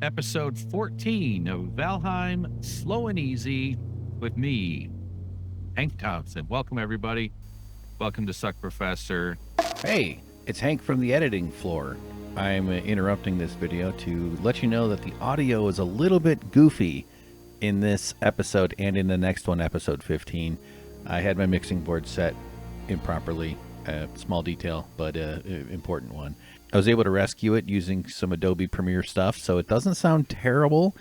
episode 14 of Valheim Slow and Easy with me, Hank Thompson. Welcome, everybody. Welcome to Suck Professor. Hey, it's Hank from the editing floor. I'm interrupting this video to let you know that the audio is a little bit goofy in this episode and in the next one, episode 15. I had my mixing board set improperly. Small detail, but important one. I was able to rescue it using some Adobe Premiere stuff, so it doesn't sound terrible.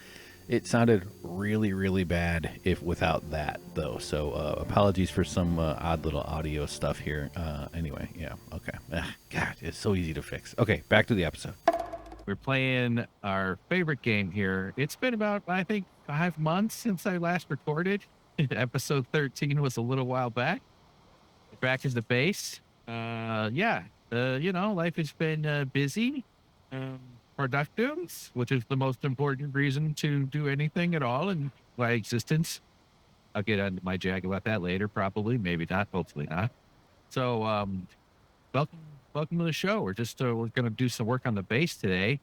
It sounded really, really bad without that, though. So apologies for some odd little audio stuff here. Anyway, yeah, okay. God, it's so easy to fix. Okay, back to the episode. We're playing our favorite game here. It's been about, I think, 5 months since I last recorded. Episode 13 was a little while back. Back is the base. Life has been busy, productive, which is the most important reason to do anything at all in my existence. I'll get into my jag about that later, probably, maybe not, hopefully not. So, welcome to the show. We're going to do some work on the base today,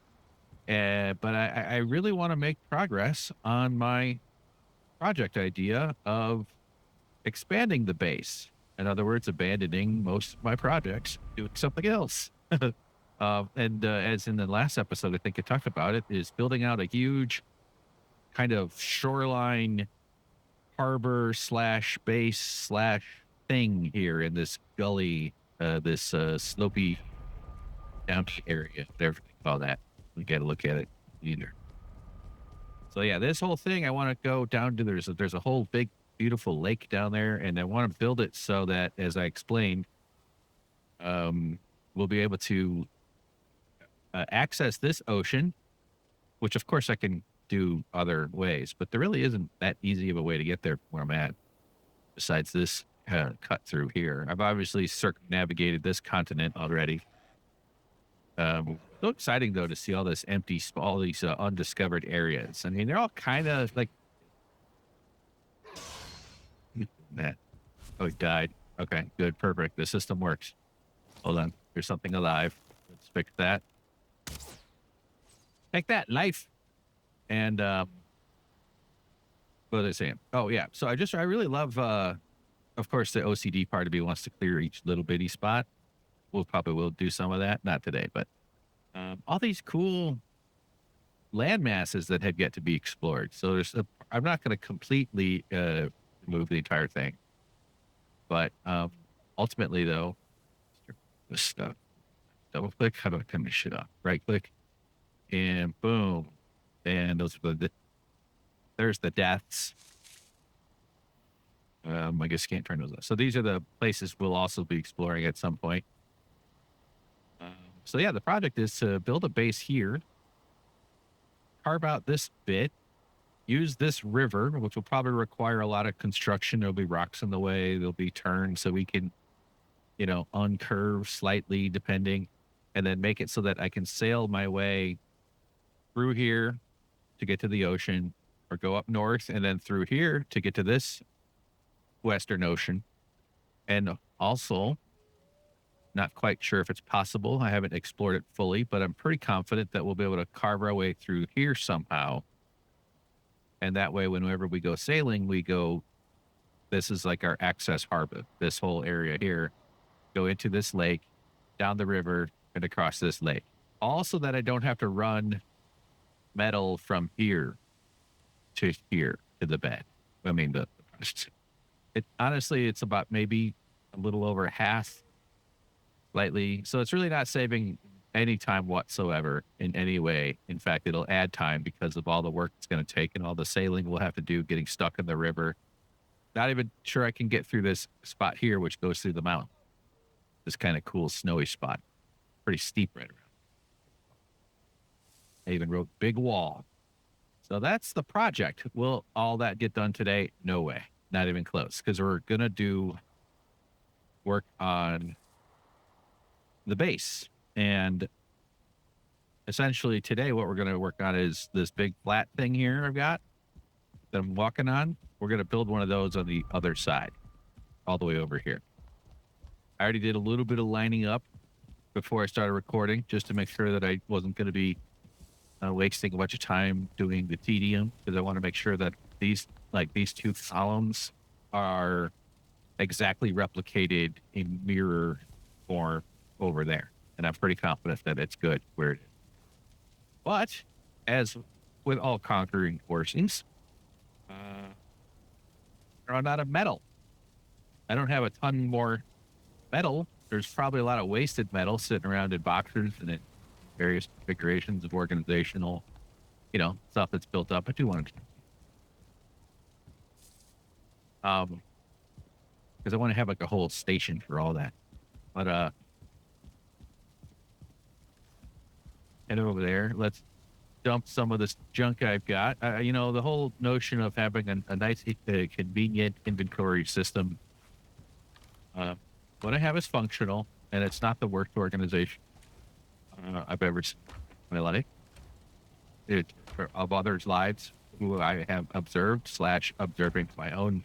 but I really want to make progress on my project idea of expanding the base. In other words, abandoning most of my projects, doing something else. As in the last episode, I think I talked about it, is building out a huge kind of shoreline harbor / base / thing here in this gully, this slopey down area, whatever they call that. We got to look at it either. So yeah, this whole thing, I want to go down to, there's a whole big, beautiful lake down there, and I want to build it so that, as I explained, we'll be able to access this ocean, which of course I can do other ways, but there really isn't that easy of a way to get there where I'm at, besides this cut through here. I've obviously circumnavigated this continent already. So exciting, though, to see all this all these undiscovered areas. I mean, they're all kind of like that. Oh, he died. Okay, good, perfect. The system works. Hold on. There's something alive. Let's fix that. Take that, life. And what was I saying? Oh, yeah. So I really love, of course, the OCD part of me wants to clear each little bitty spot. We'll probably do some of that. Not today, but all these cool land masses that have yet to be explored. So I'm not going to completely remove the entire thing. But ultimately, though, this stuff, double click, how do I turn this shit off? Right click, and boom. And those are there's the deaths. I guess you can't turn those off. So these are the places we'll also be exploring at some point. So yeah, the project is to build a base here, carve out this bit, use this river, which will probably require a lot of construction. There'll be rocks in the way. There'll be turns so we can, uncurve slightly depending, and then make it so that I can sail my way through here to get to the ocean, or go up north and then through here to get to this Western Ocean. And also, not quite sure if it's possible. I haven't explored it fully, but I'm pretty confident that we'll be able to carve our way through here somehow. And that way, whenever we go sailing, this is like our access harbor, this whole area here, go into this lake, down the river, and across this lake. Also that I don't have to run metal from here to the bed. I mean, honestly, it's about maybe a little over half, slightly. So it's really not saving any time whatsoever in any way. In fact, it'll add time because of all the work it's going to take and all the sailing we'll have to do, getting stuck in the river. Not even sure I can get through this spot here, which goes through the mountain. This kind of cool snowy spot. Pretty steep right around. I even wrote big wall. So that's the project. Will all that get done today? No way. Not even close. Because we're going to do work on the base. And essentially today what we're going to work on is this big flat thing here I've got that I'm walking on. We're going to build one of those on the other side, all the way over here. I already did a little bit of lining up before I started recording, just to make sure that I wasn't going to be wasting a bunch of time doing the tedium because I want to make sure that these two columns are exactly replicated in mirror form over there. And I'm pretty confident that it's good where it is. But as with all conquering forcings, I run out of metal. I don't have a ton more metal. There's probably a lot of wasted metal sitting around in boxes and in various configurations of organizational, stuff that's built up. I do want to, because I want to have like a whole station for all that. But head over there. Let's dump some of this junk I've got. The whole notion of having a nice, convenient inventory system. What I have is functional, and it's not the worst organization I've ever seen in my life. Of others' lives who I have observed / observing my own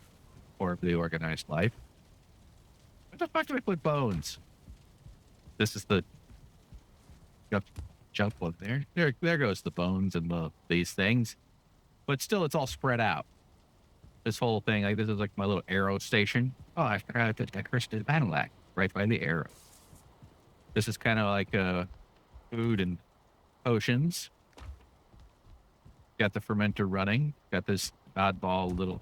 form of the organized life. Where the fuck did I put bones? This is the junk one there. There goes the bones and these things. But still, it's all spread out. This whole thing, like this is like my little arrow station. Oh, I forgot to decorate the battle axe right by the arrow. This is kind of like food and potions. Got the fermenter running. Got this oddball little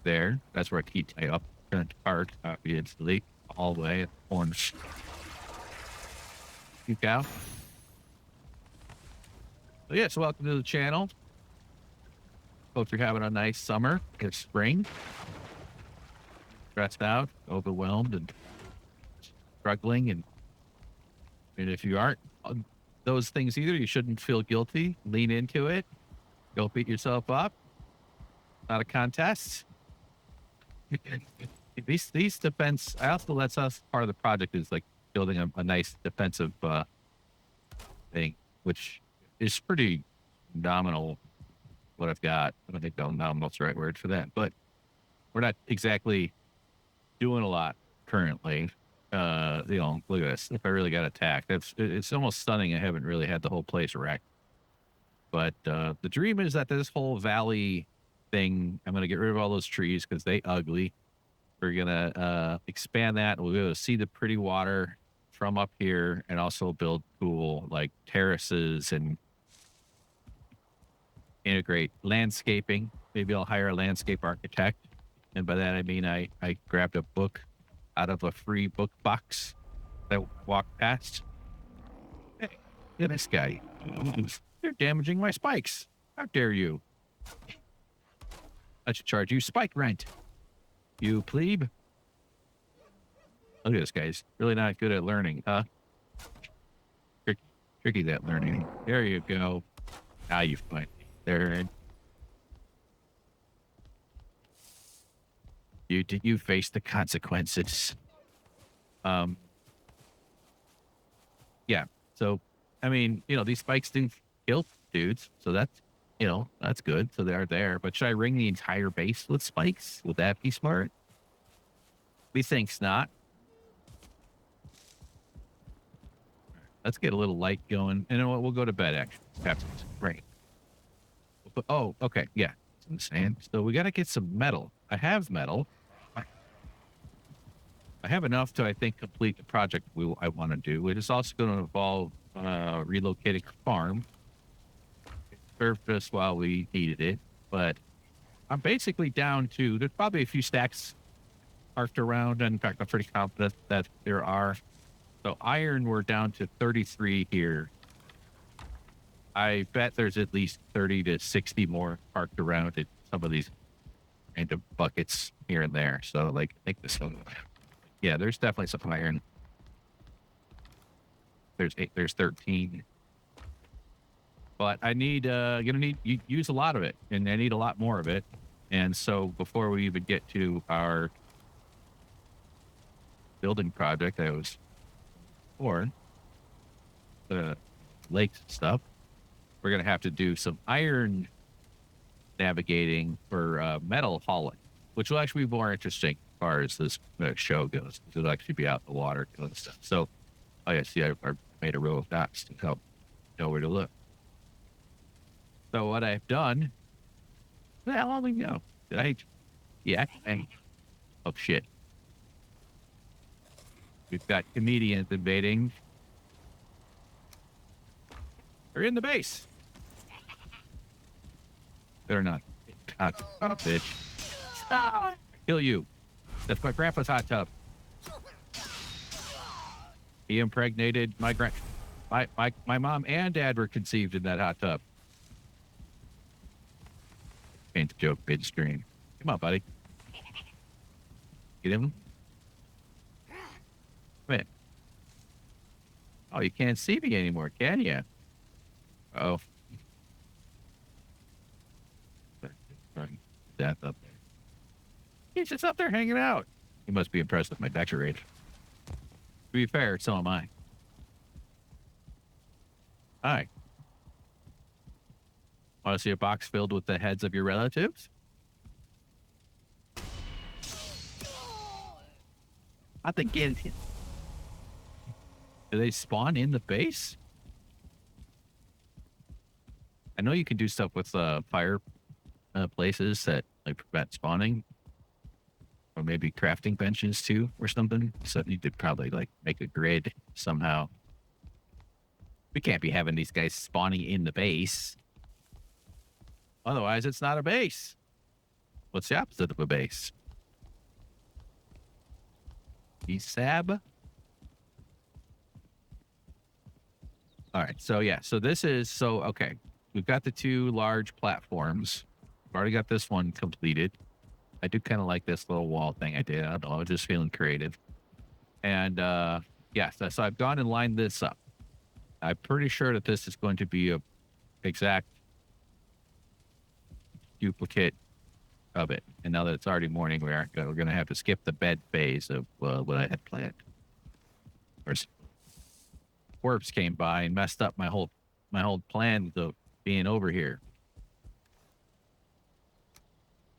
there. That's where I keep my up current part copy instantly all the way. Orange. You cow. So yes, welcome to the channel. Hope you're having a nice summer. It's spring. Stressed out, overwhelmed, and struggling. And if you aren't those things either, you shouldn't feel guilty. Lean into it. Don't beat yourself up. Not a contest. These defense. I also that's us part of the project is like building a nice defensive thing, which is pretty nominal. What I've got, I don't think nominal's the right word for that, but we're not exactly doing a lot currently. Look at this. If I really got attacked, it's almost stunning. I haven't really had the whole place wrecked. But the dream is that this whole valley thing, I'm going to get rid of all those trees because they ugly. We're going to expand that. We'll be able to see the pretty water from up here and also build cool like terraces and integrate landscaping. Maybe I'll hire a landscape architect. And by that, I mean, I grabbed a book out of a free book box that walked past. Hey, look at this guy. You're damaging my spikes. How dare you? I should charge you spike rent. You plebe. Look at this guy's really not good at learning, huh? Tricky that learning. There you go. Now you find me. There. You face the consequences. Yeah. So, I mean, these spikes didn't kill dudes, so that's good. So they're there. But should I ring the entire base with spikes? Would that be smart? Methinks not. Let's get a little light going, and then we'll go to bed. Actually, right. Oh, okay, yeah. It's in the sand. So we got to get some metal. I have metal. I have enough to, I think, complete the project I want to do. It is also going to involve relocating our farm. It served us while we needed it, but I'm basically down to, there's probably a few stacks parked around. In fact, I'm pretty confident that there are. So iron, we're down to 33 here. I bet there's at least 30 to 60 more parked around in some of these random buckets here and there. So, like, I think this one. Yeah, there's definitely some iron. There's 13. But I need, use a lot of it, and I need a lot more of it. And so before we even get to our building project, or the lakes and stuff, we're going to have to do some iron navigating for metal hauling, which will actually be more interesting as far as this show goes. It'll actually be out in the water doing stuff. So, I see I made a row of dots to help know where to look. So what I've done, how long ago did I? Yeah. Oh shit. We've got comedians invading. They're in the base. They're not. God, oh, bitch. Ah, kill you. That's my grandpa's hot tub. He impregnated my mom and dad were conceived in that hot tub. Can't joke midstream. Come on, buddy. Get him. Come in. Oh, you can't see me anymore, can you? Oh. Death up there. He's just up there hanging out. He must be impressed with my decoration. To be fair, so am I. Hi. Want to see a box filled with the heads of your relatives? I think it. Do they spawn in the base? I know you can do stuff with fire places that like prevent spawning, or maybe crafting benches too, or something. So you could probably like make a grid somehow. We can't be having these guys spawning in the base. Otherwise, it's not a base. What's the opposite of a base? Sab. All right. So yeah. So this is okay. We've got the two large platforms. We've already got this one completed. I do kind of like this little wall thing I did. I don't know. I was just feeling creative. And yeah, so I've gone and lined this up. I'm pretty sure that this is going to be a exact duplicate of it. And now that it's already morning, we're going to have to skip the bed phase of what I had planned. Of course, corpse came by and messed up my whole plan of being over here.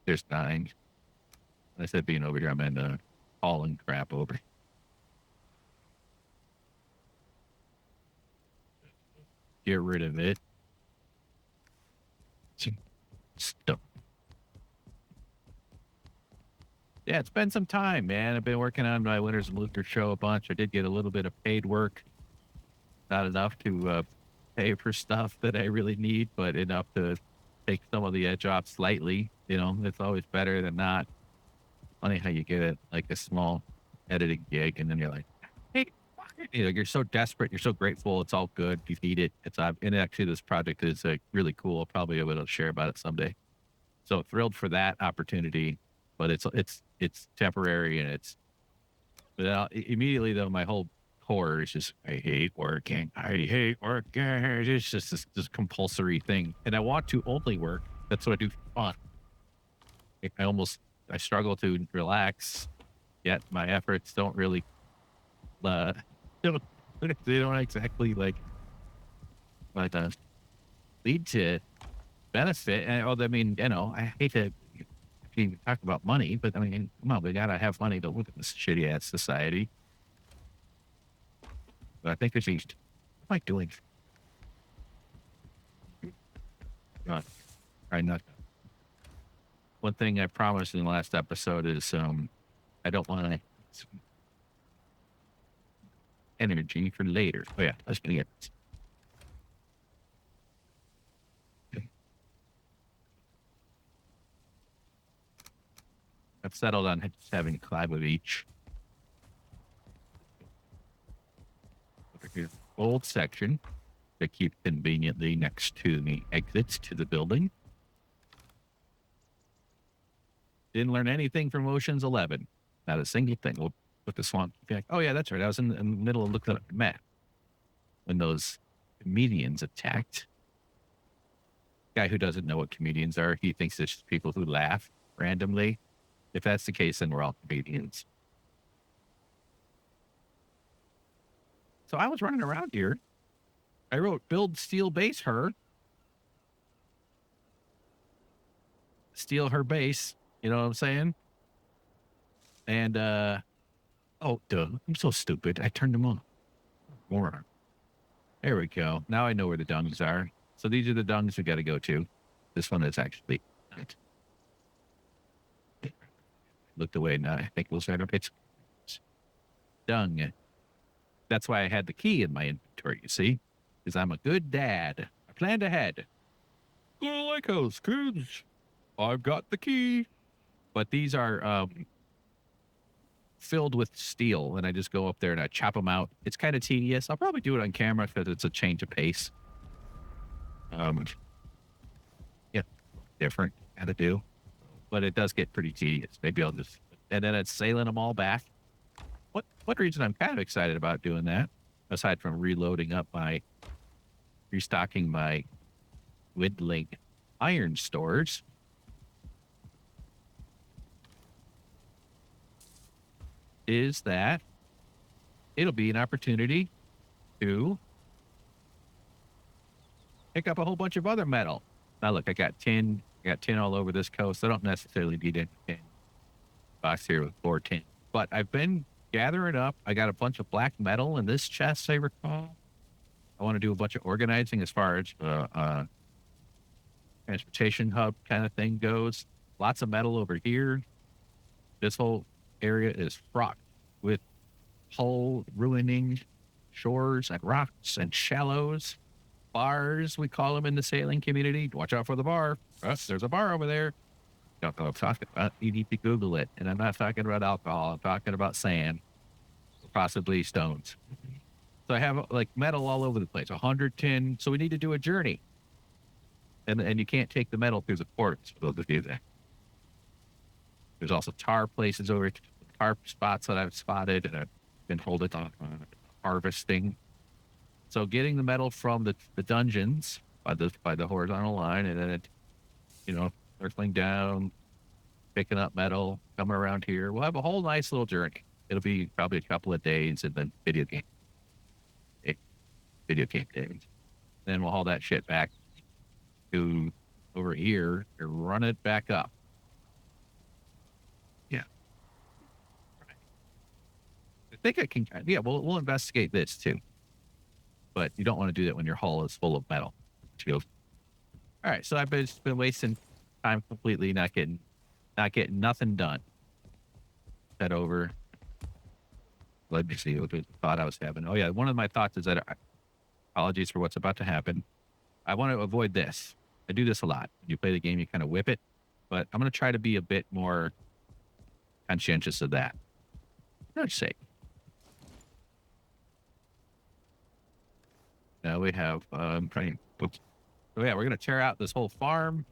There's 9. When I said being over here, I meant hauling crap over. Get rid of it. Stuff. Yeah, it's been some time, man. I've been working on my Winners and Luther show a bunch. I did get a little bit of paid work. Not enough to pay for stuff that I really need, but enough to take some of the edge off slightly. You know, it's always better than not. Funny how you get it like a small editing gig, and then you're like, hey, fuck it. You know, you're so desperate, you're so grateful. It's all good. You need it. And actually, this project is really cool. I'll probably be able to share about it someday. So thrilled for that opportunity, but it's temporary, and immediately though my whole core is just I hate working. It's just this compulsory thing, and I want to only work. That's what I do for fun. I struggle to relax, yet my efforts don't really don't they don't exactly like lead to benefit. And, I mean, you know, I hate to even talk about money, but I mean, come on, we gotta have money to live in this shitty ass society. But I think it's what am I doing? God, try not. One thing I promised in the last episode is I don't want to energy for later. Oh yeah, let's get it. I've settled on just having a collab with each. Over here, old section to keep conveniently next to the exits to the building. Didn't learn anything from Ocean's 11. Not a single thing. We'll put the swamp back. Oh yeah, that's right. I was in the middle of looking at the map when those comedians attacked. Guy who doesn't know what comedians are, he thinks it's just people who laugh randomly. If that's the case, then we're all comedians. So I was running around here. I wrote build steel base her. Steal her base. You know what I'm saying? And oh duh. I'm so stupid. I turned them on. Moron. There we go. Now I know where the dungs are. So these are the dungs we got to go to. This one is actually not. Looked away. Now I think we'll start up. It's dung. That's why I had the key in my inventory, you see? Because I'm a good dad. I planned ahead. Go like house, kids. I've got the key. But these are filled with steel, and I just go up there and I chop them out. It's kind of tedious. I'll probably do it on camera because it's a change of pace. Yeah, different kind of do. But it does get pretty tedious. Maybe I'll just... And then it's sailing them all back. What reason I'm kind of excited about doing that, aside from restocking my Windling iron stores, is that it'll be an opportunity to pick up a whole bunch of other metal. Now look, I got tin all over this coast. I don't necessarily need any tin. Box here with 4 tin. But I've been gathering up. I got a bunch of black metal in this chest, I recall. I want to do a bunch of organizing as far as transportation hub kind of thing goes. Lots of metal over here. This whole area is fraught with hull ruining shores and rocks and shallows. Bars, we call them in the sailing community. Watch out for the bar. There's a bar over there. Don't know what I'm talking about. You need to Google it. And I'm not talking about alcohol. I'm talking about sand, possibly stones. So I have like metal all over the place, 110. So we need to do a journey. And you can't take the metal through the ports for those of you there. There's also tar places over tar spots that I've spotted and I've been holding on harvesting. So getting the metal from the dungeons by the horizontal line, and then it, circling down, picking up metal, coming around here. We'll have a whole nice little journey. It'll be probably a couple of days, and then video game days. Then we'll haul that shit back to over here and run it back up. Yeah. I think I can. Yeah, we'll investigate this too. But you don't want to do that when your hull is full of metal. All right, so I've been wasting time completely, not getting nothing done. Head over. Let me see what thought I was having. Oh yeah, one of my thoughts is that apologies for what's about to happen. I want to avoid this. I do this a lot. When you play the game, you kind of whip it, but I'm going to try to be a bit more conscientious of that. Let's see. Now we have oops. So yeah, we're gonna tear out this whole farm.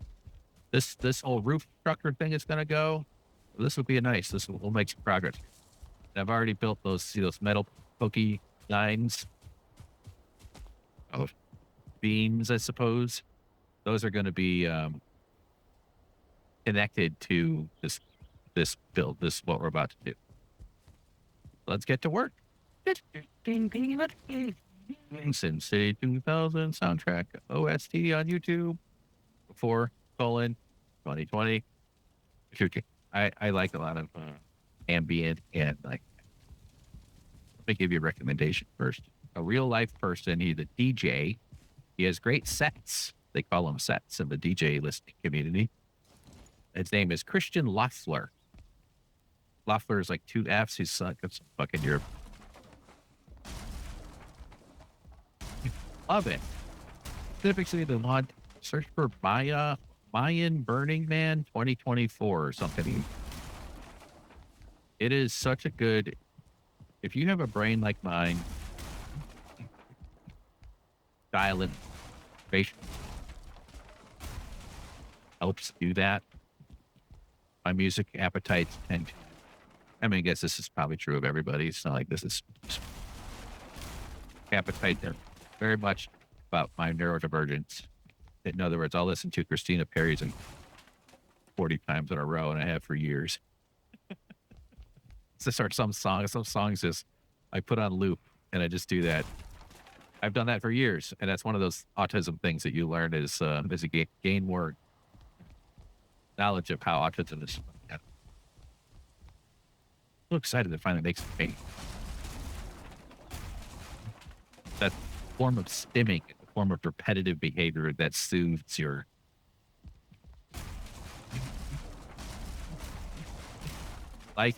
This whole roof structure thing is gonna go. This will be nice. We'll make some progress. And I've already built those metal pokey lines. Oh, beams, I suppose. Those are going to be connected to this build. This is what we're about to do. Let's get to work. Sin City 2000 soundtrack OST on YouTube before 2020. I like a lot of ambient and like. Let me give you a recommendation first. A real life person, he's a DJ. He has great sets. They call them sets in the DJ listening community. His name is Christian Loeffler. Loeffler is like 2 F's. He's fucking Europe. Love it. Specifically, the mod search for Mayan Burning Man 2024 or something. It is such a good. If you have a brain like mine, silent, patient helps do that. My music appetites tend to. I mean, I guess this is probably true of everybody. It's not like this is appetite there. Very much about my neurodivergence. In other words, I'll listen to Christina Perri's 40 times in a row, and I have for years. Some songs just I put on loop, and I just do that. I've done that for years, and that's one of those autism things that you learn as you gain more knowledge of how autism is. I'm so excited to finally make some paint. That form of stimming form of repetitive behavior that soothes your. Like,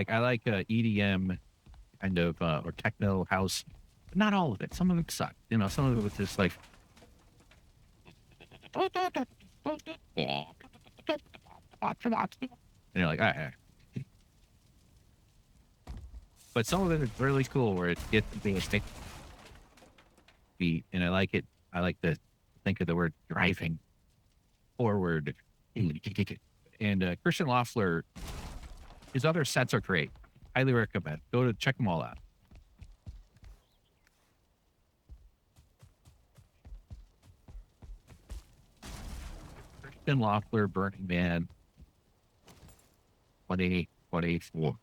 I like EDM kind of or techno house, but not all of it. Some of it sucked. You know, some of it was just like. And you're like, all right. But some of it is really cool where it gets to be a stick beat, and I like it. I like to think of the word driving forward. And Christian Loeffler, his other sets are great. Highly recommend. Go to check them all out. Christian Loeffler, Burning Man, 2024.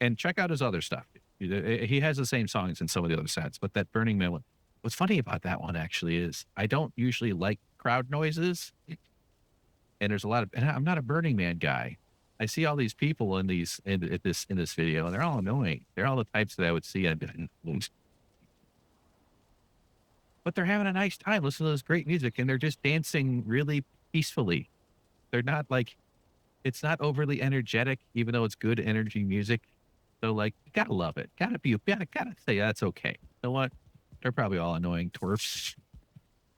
And check out his other stuff. He has the same songs in some of the other sets, but that Burning Man one. What's funny about that one actually is I don't usually like crowd noises, and there's a lot of. And I'm not a Burning Man guy. I see all these people in this video, and they're all annoying. They're all the types that I would see. I'd be like, but they're having a nice time listening to this great music, and they're just dancing really peacefully. They're not like it's not overly energetic, even though it's good energy music. So like, you gotta love it. Gotta say that's okay. You know what? They're probably all annoying twerps.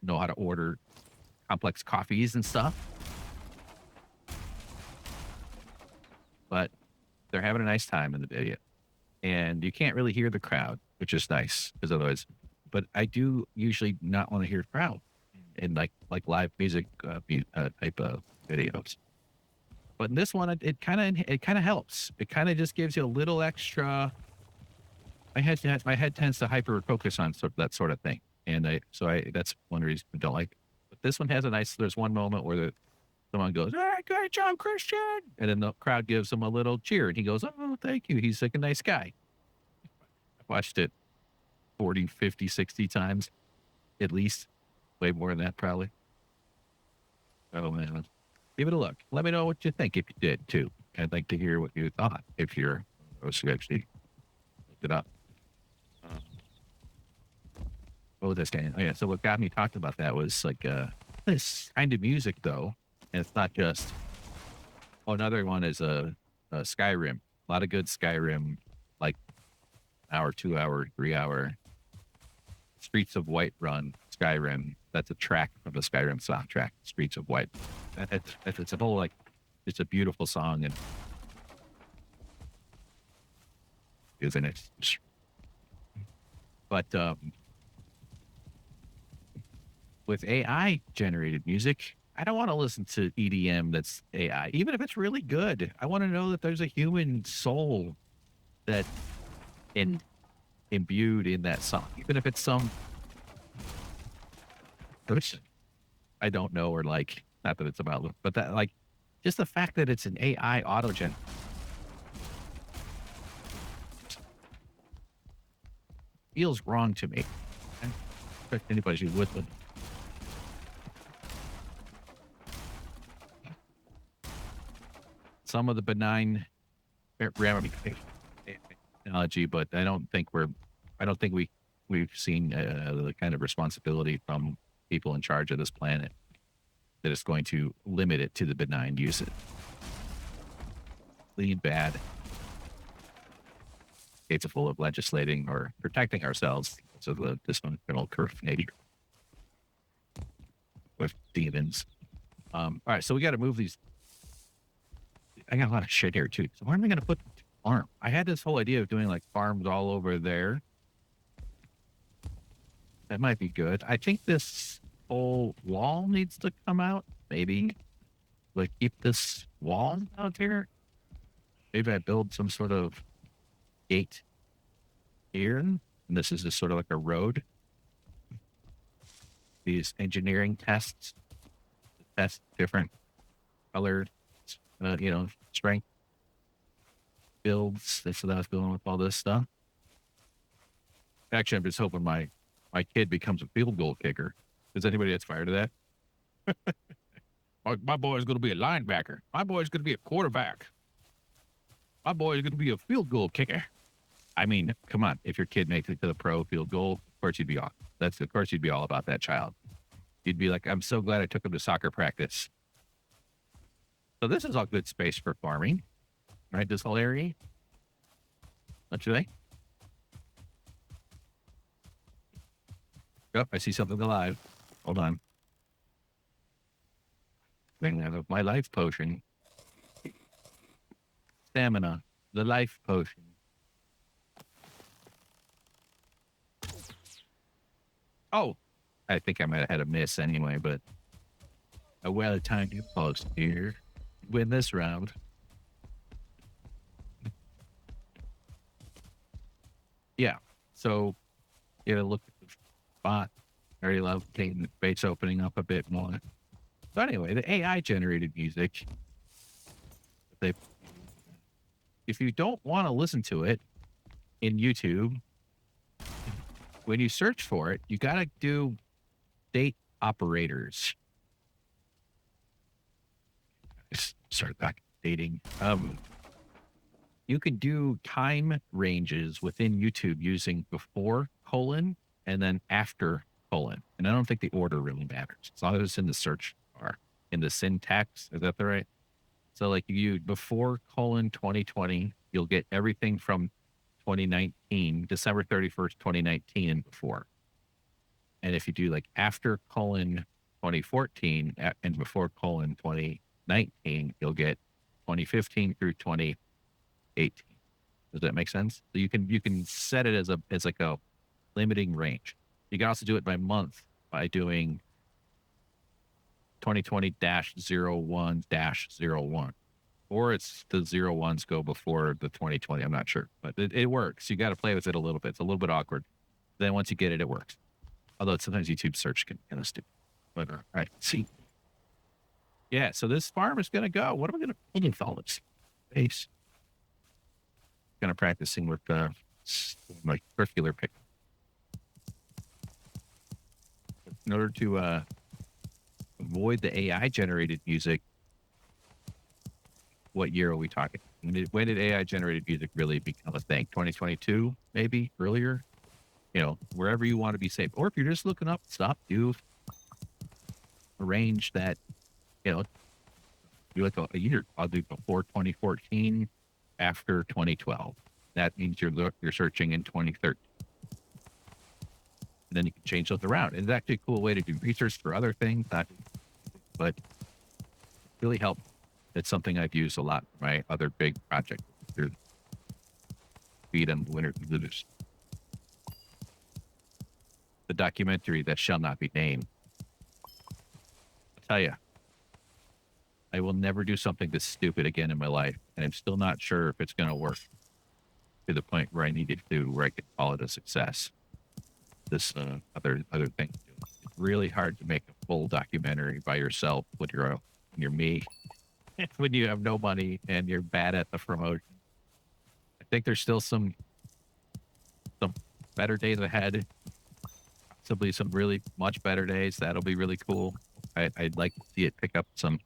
Know how to order complex coffees and stuff, but they're having a nice time in the video, and you can't really hear the crowd, which is nice because otherwise. But I do usually not want to hear crowd in like live music type of videos. But in this one, it kind of helps. It kind of just gives you a little extra. My head tends to hyper focus on that sort of thing, and that's one reason I don't like it. But this one has a nice. There's one moment where someone goes, "All right, great job, Christian," and then the crowd gives him a little cheer, and he goes, "Oh, thank you." He's like a nice guy. I watched it 40, 50, 60 times at least, way more than that probably. Oh man, give it a look. Let me know what you think if you did too. I'd like to hear what you thought if you're actually looked it up. Oh, this game. Oh, yeah. So what got me talking about that was like this kind of music though, and it's not just. Oh, another one is a Skyrim. A lot of good Skyrim, like hour, 2 hour, 3 hour. Streets of Whiterun, Skyrim. That's a track from the Skyrim soundtrack. Streets of White. It's a whole like, it's a beautiful song and isn't it? But with AI generated music, I don't want to listen to EDM that's AI, even if it's really good. I want to know that there's a human soul that imbued in that song, even if it's some which I don't know or like. Not that it's about, but that like just the fact that it's an AI autogen feels wrong to me. I don't expect anybody who would. Some of the benign technology, but I don't think we've seen the kind of responsibility from people in charge of this planet that is going to limit it to the benign usage. Clean bad. It's full of legislating or protecting ourselves so the dysfunctional curve nature with demons. All right, so we got to move these. I got a lot of shit here too. So where am I going to put the farm? I had this whole idea of doing like farms all over there. That might be good. I think this whole wall needs to come out. Maybe like keep this wall out here. Maybe I build some sort of gate here. And this is just sort of like a road. These engineering tests test different color, strength builds. That's what I was building with all this stuff. Actually, I'm just hoping my kid becomes a field goal kicker. Is anybody that's fired to that? Oh, my boy's going to be a linebacker. My boy's going to be a quarterback. My boy's going to be a field goal kicker. I mean, come on. If your kid makes it to the pro field goal, of course you'd be all. Of course you'd be all about that child. You'd be like, I'm so glad I took him to soccer practice. So this is all good space for farming, right? This whole area. Don't you think? Oh, I see something alive. Hold on. My life potion. Stamina. The life potion. Oh, I think I might have had a miss anyway, but a well-timed impulse here. Win this round. Yeah. So, you gotta look at the spot. Very love taking the space opening up a bit more. So anyway, the AI generated music. If you don't want to listen to it in YouTube, when you search for it, you gotta do date operators. Start back dating. You can do time ranges within YouTube using before colon and then after colon. And I don't think the order really matters as long as it's in the search bar, in the syntax. Is that the right? So like you before colon 2020, you'll get everything from 2019, December 31st, 2019 and before. And if you do like after colon 2014 and before colon 2019, you'll get 2015 through 2018. Does that make sense? So you can set it as like a limiting range. You can also do it by month by doing 2020-01-01. Or it's the 01s go before the 2020. I'm not sure, but it works. You got to play with it a little bit. It's a little bit awkward. Then once you get it, it works. Although sometimes YouTube search can kind of stupid. But all right, see. Yeah, so this farm is going to go. What am I going to put with all this space? Kind of practicing with like circular pick. In order to avoid the AI generated music, what year are we talking? When did AI generated music really become a thing? 2022, maybe earlier? You know, wherever you want to be safe. Or if you're just looking up stuff, do arrange that, you know, do like a year. I'll do before 2014, after 2012. That means you're searching in 2013. And then you can change those around. And it's actually a cool way to do research for other things, but really help. It's something I've used a lot for my other big project. Feed on Winter Looters. The documentary that shall not be named. I'll tell you, I will never do something this stupid again in my life, and I'm still not sure if it's going to work to the point where I need it to, where I can call it a success. This other thing. It's really hard to make a full documentary by yourself when you're me, when you have no money and you're bad at the promotion. I think there's still some better days ahead. Possibly some really much better days. That'll be really cool. I'd like to see it pick up some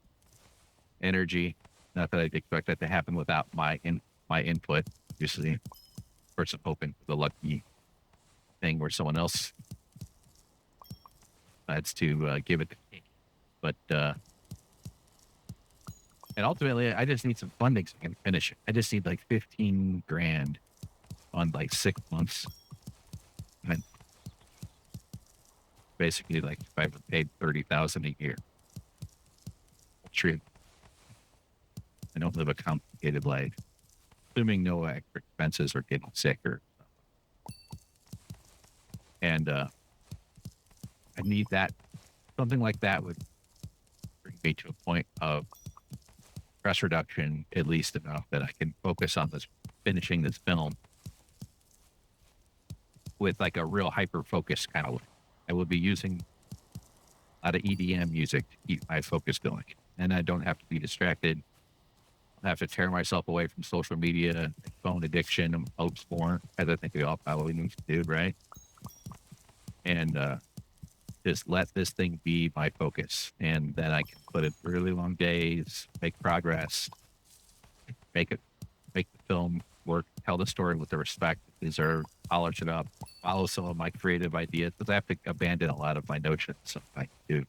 energy. Not that I'd expect that to happen without my input. Obviously, of course, I'm hoping for the lucky thing where someone else decides to give it to me. But and ultimately, I just need some funding so I can finish it. I just need like 15 grand on like 6 months. And basically, like if I paid 30,000 a year, true. I don't live a complicated life, assuming no extra expenses or getting sick or. And I need that. Something like that would bring me to a point of stress reduction, at least enough that I can focus on finishing this film with like a real hyper focus kind of. I will be using a lot of EDM music to keep my focus going, and I don't have to be distracted. I have to tear myself away from social media, phone addiction, and post porn, as I think we all probably need to do, right? And just let this thing be my focus, and then I can put in really long days, make progress, make the film work, tell the story with the respect it deserves, polish it up, follow some of my creative ideas, because I have to abandon a lot of my notions of what I do,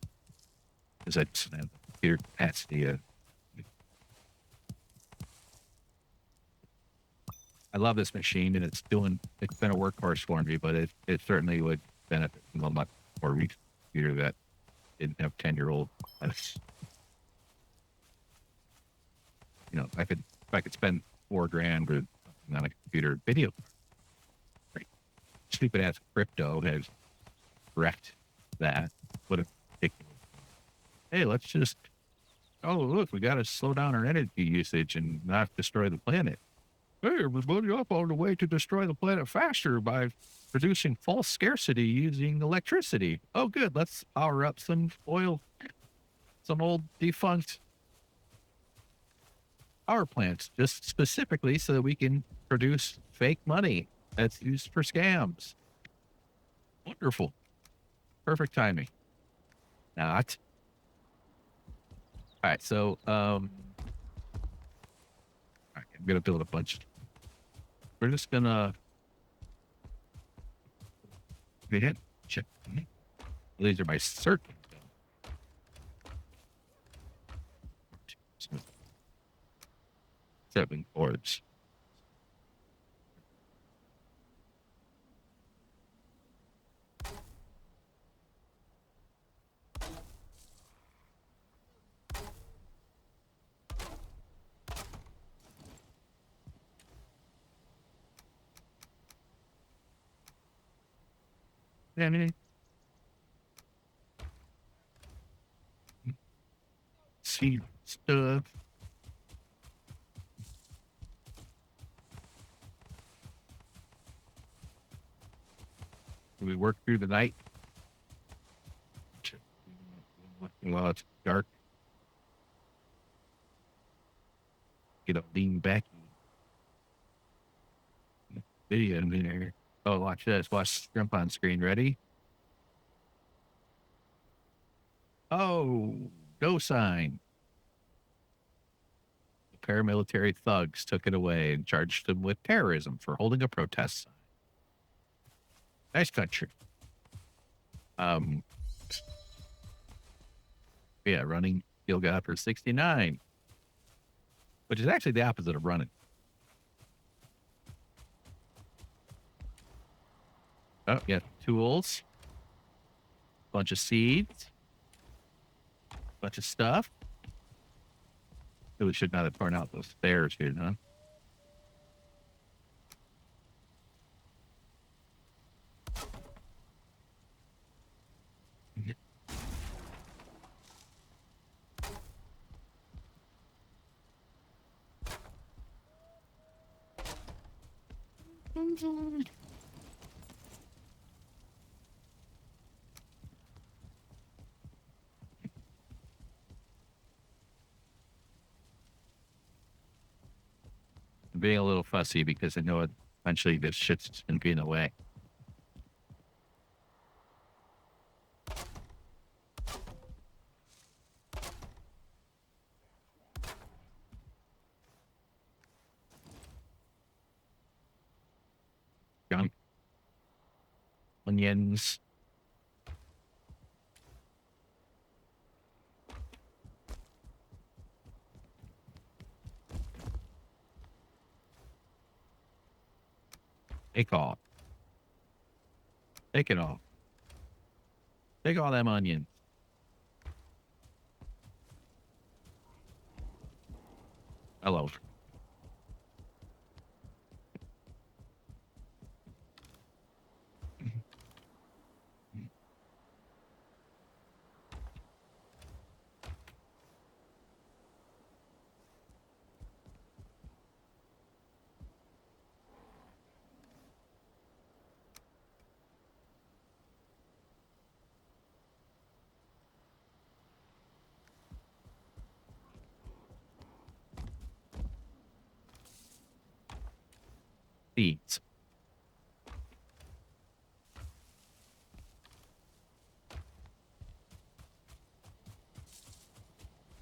because I just don't have the computer capacity. I love this machine, and it's been a workhorse for me, but it certainly would benefit from a much more recent computer that didn't have 10-year-old. You know, if I could spend $4,000 with something on a computer video, right? Stupid ass crypto has wrecked that. What a ridiculous. Hey, let's just, oh, look, we got to slow down our energy usage and not destroy the planet. Hey, everybody, I found a way to destroy the planet faster by producing false scarcity using electricity. Oh, good. Let's power up some old defunct power plants, just specifically so that we can produce fake money that's used for scams. Wonderful. Perfect timing. Not. All right. So, all right, I'm going to build a bunch. We're just going to hit check. These are my circles. 7 chords. See stuff. We work through the night while it's dark. Get a lean back. Video in there. Oh, watch this. Watch Scrimp on screen. Ready? Oh, go sign. The paramilitary thugs took it away and charged him with terrorism for holding a protest sign. Nice country. Yeah, running field guy for 69, which is actually the opposite of running. Oh, yeah, tools, bunch of seeds, bunch of stuff. Really should not have torn out those stairs here, huh? I'm being a little fussy because I know eventually this shit's going to be in the way. Junk. Onions. Take all. Take it all. Take all them onions. Hello. Seeds.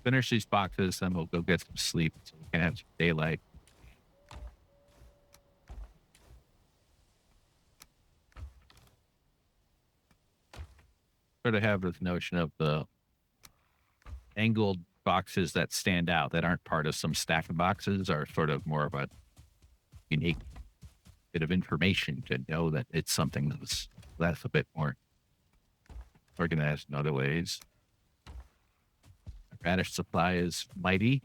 Finish these boxes, then we'll go get some sleep so we can have some daylight. Sort of have this notion of the angled boxes that stand out, that aren't part of some stack of boxes, are sort of more of a unique bit of information to know that it's something that's a bit more organized in other ways. Radish supply is mighty.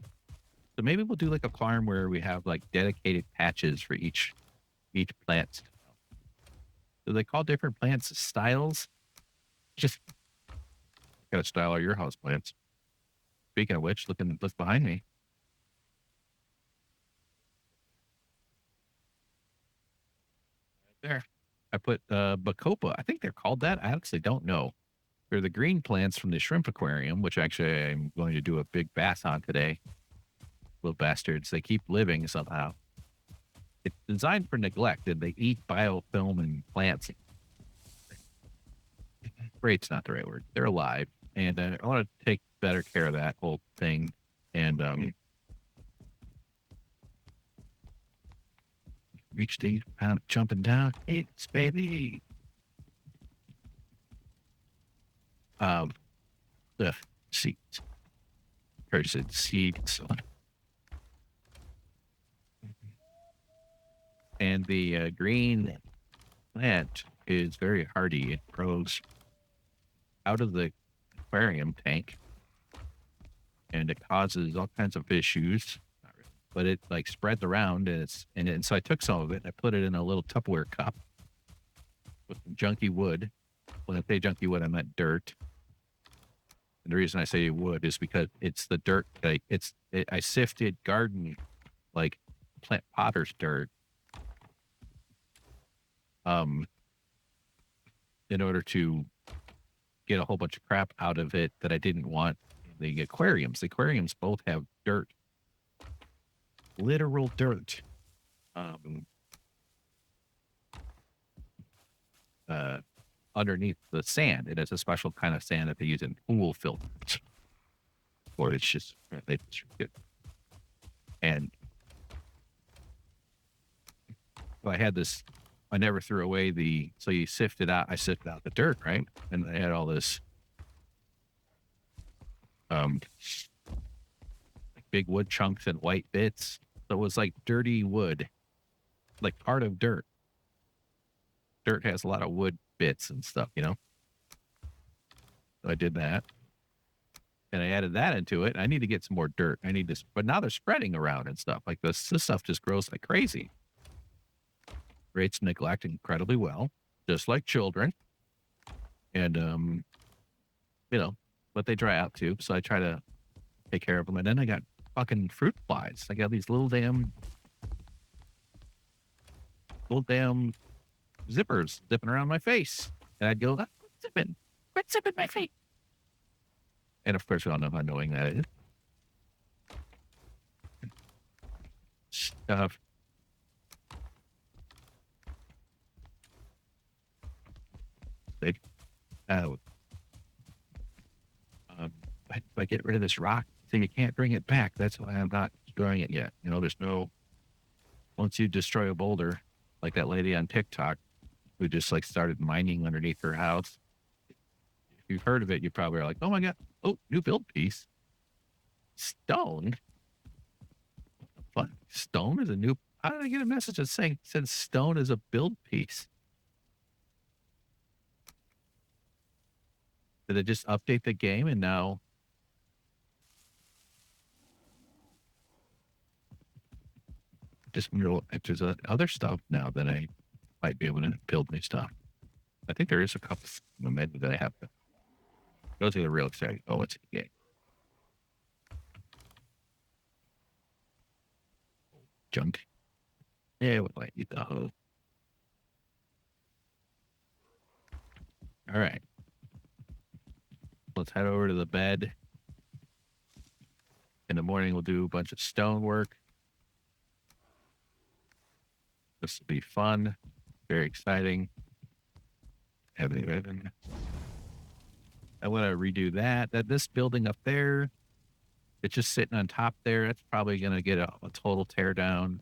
So maybe we'll do like a farm where we have like dedicated patches for each plant. Do they call different plants styles? Just gotta style all your house plants. Speaking of which, look behind me. Right there. I put Bacopa. I think they're called that. I actually don't know. They're the green plants from the shrimp aquarium, which actually I'm going to do a big bath on today. Little bastards. They keep living somehow. It's designed for neglect, and they eat biofilm and plants. Great's not the right word. They're alive, and I want to take better care of that whole thing. And reach the jumping down. It's baby. The seeds. Cursed seeds. And the green plant is very hardy. It grows out of the aquarium tank, and it causes all kinds of issues. Not really, but it like spreads around, and so I took some of it and I put it in a little Tupperware cup with some junky wood. When I say junky wood, I meant dirt. And the reason I say wood is because it's the dirt. Like I sifted garden, like plant potter's dirt, in order to get a whole bunch of crap out of it that I didn't want in the aquariums. The aquariums both have dirt, literal dirt, underneath the sand. It is a special kind of sand that they use in pool filters, or it's just they good. And so I had this. I never threw away so you sift it out. I sifted out the dirt, right? And I had all this, like big wood chunks and white bits. So it was like dirty wood, like part of dirt. Dirt has a lot of wood bits and stuff, So I did that. And I added that into it. I need to get some more dirt. I need this, but now they're spreading around and stuff. Like this stuff just grows like crazy. Rates neglect incredibly well, just like children. And but they dry out too. So I try to take care of them. And then I got fucking fruit flies. I got these little damn zippers zipping around my face. And I'd go, quit zipping my face. And of course, we all know how annoying that is. Stuff. If I get rid of this rock, so you can't bring it back. That's why I'm not destroying it yet. Once you destroy a boulder, like that lady on TikTok who just like started mining underneath her house. If you've heard of it, you probably are like, oh my God, new build piece. Stone? What the fuck? Stone is a new, how did I get a message that said stone is a build piece? Did it just update the game and now there's other stuff now that I might be able to build new stuff. I think there is a couple of maybe that I have to go to the real exciting. Oh, it's a game. Junk. Yeah, what might need the hose. All right. Let's head over to the bed. In the morning, we'll do a bunch of stone work. This will be fun. Very exciting. I want to redo that. This building up there, It's just sitting on top there. That's probably going to get a total tear down.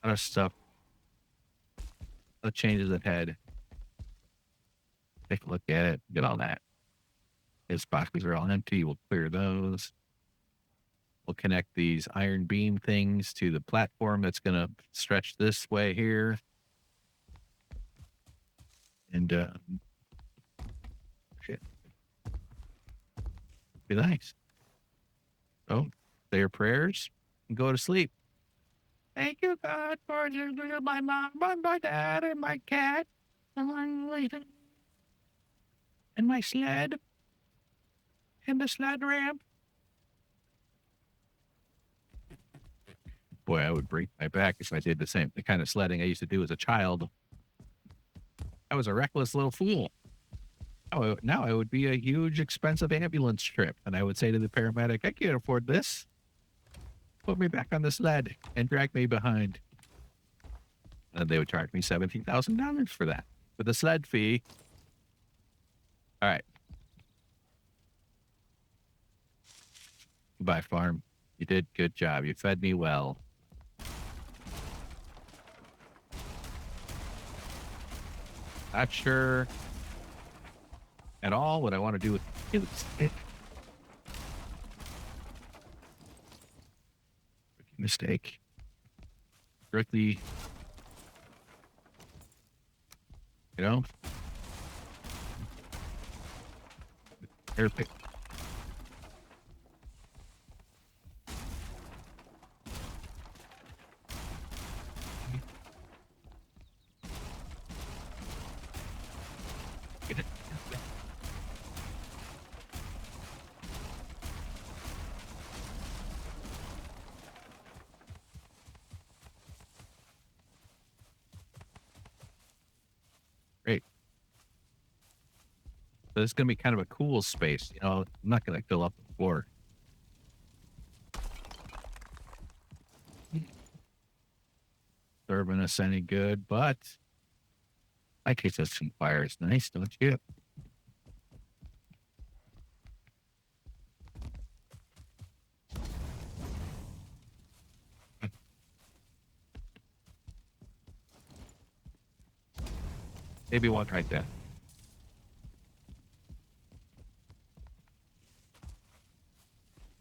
A lot of stuff. That changes ahead. Take a look at it. Get all that. His boxes are all empty. We'll clear those. We'll connect these iron beam things to the platform that's going to stretch this way here. And shit. Be nice. So say your prayers and go to sleep. Thank you, God, for my mom, my dad, and my cat, and my sled, and the sled ramp. Boy, I would break my back if I did the kind of sledding I used to do as a child. I was a reckless little fool. Now I would be a huge, expensive ambulance trip, and I would say to the paramedic, I can't afford this. Put me back on the sled and drag me behind. And they would charge me $17,000 for that, with a sled fee. All right. Goodbye, farm. You did a good job. You fed me well. Not sure at all what I want to do with it. Mistake. Strictly, you know, airpick. Great. So this is going to be kind of a cool space. You know, I'm not going to fill up the floor. Serving us any good, but I guess that's some fire is nice, don't you? Maybe one right there.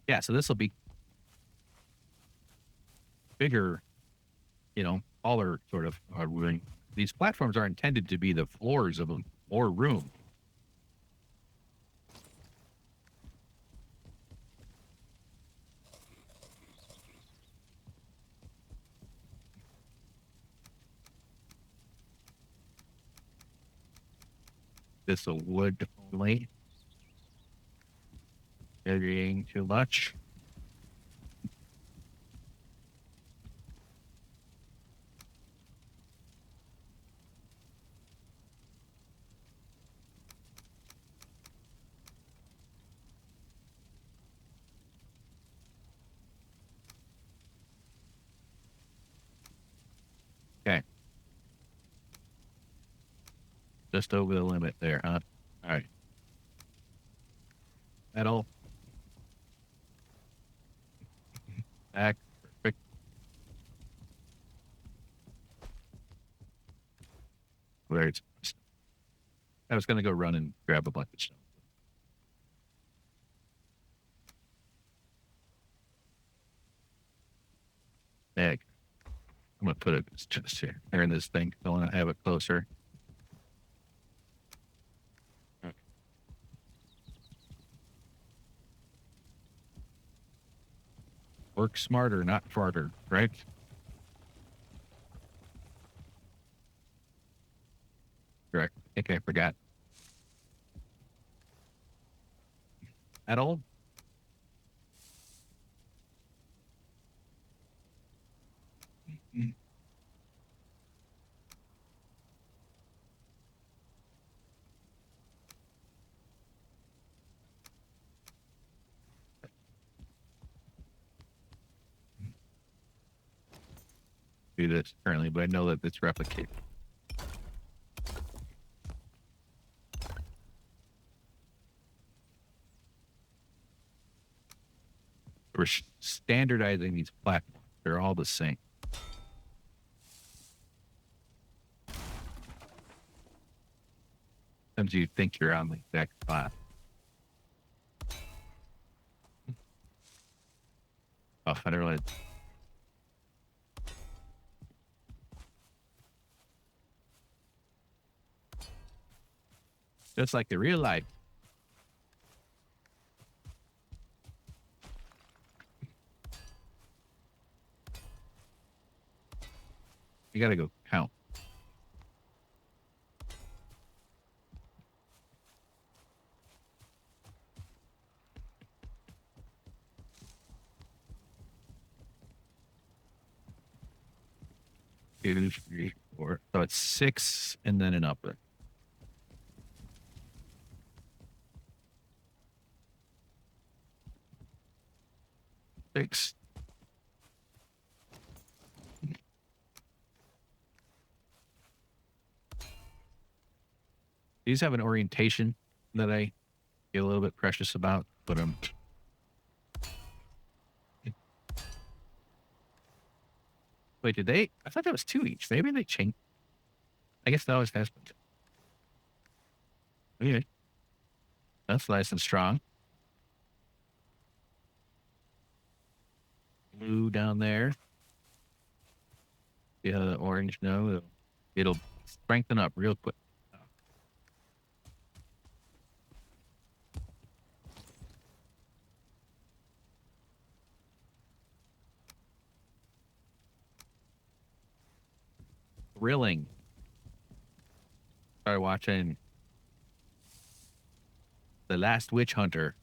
Yeah, so this will be bigger, you know, taller sort of room. These platforms are intended to be the floors of more room. This will wood only. Varying too much. Okay. Just over the limit there, huh? All right. Metal. Back. Perfect. Where it's. I was going to go run and grab a bunch of stuff. Egg. I'm going to put it just here in this thing. I want to have it closer. Okay. Work smarter, not farther, right? Correct. I think I forgot. Metal. Do this currently, but I know that it's replicated. standardizing these platforms. They're all the same. Sometimes you think you're on the exact spot. Oh, I don't realize. Just like the real life. You gotta go count. Two, three, four. So it's 6 and then an upper. Six. These have an orientation that I get a little bit precious about, but wait, did they? I thought that was 2 each. Maybe they changed. I guess that always has been. Okay. That's nice and strong. Blue down there. Yeah, the orange, no. It'll strengthen up real quick. Thrilling. Started watching The Last Witch Hunter.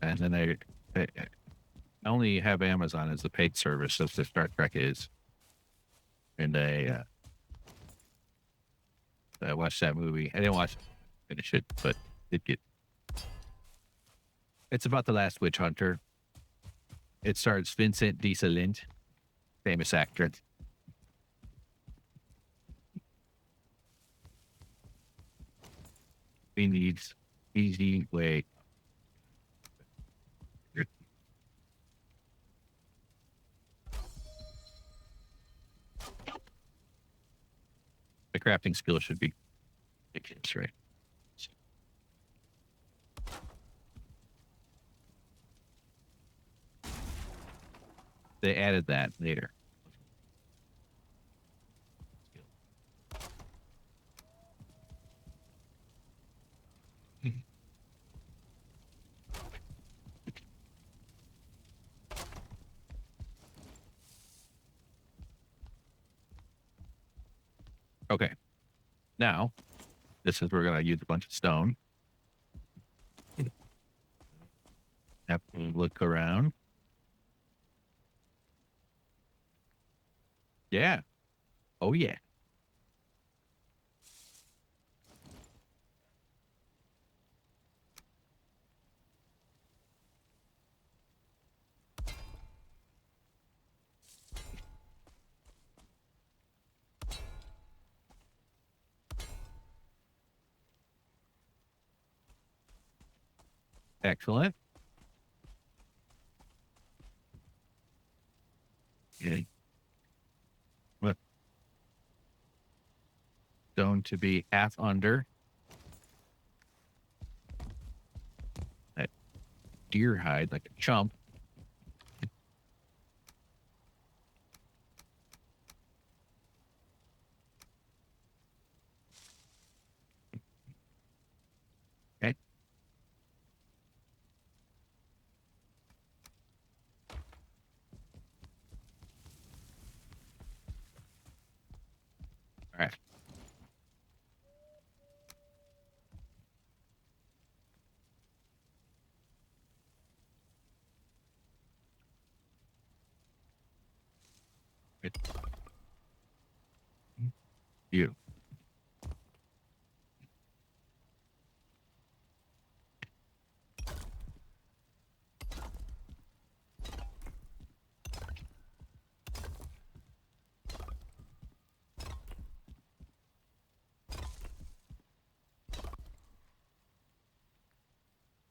And then I only have Amazon as the paid service as the Star Trek is. And I watched that movie. I didn't finish it, but it's about the last witch hunter. It stars Vincent D'Souza, famous actress. He needs easy way. The crafting skill should be ridiculous, right? They added that later. Okay. Now, this is where we're going to use a bunch of stone. Have to look around. Yeah. Oh, yeah. Excellent. Okay. But stone to be half under. That deer hide like a chump. Okay. All right. Good. You.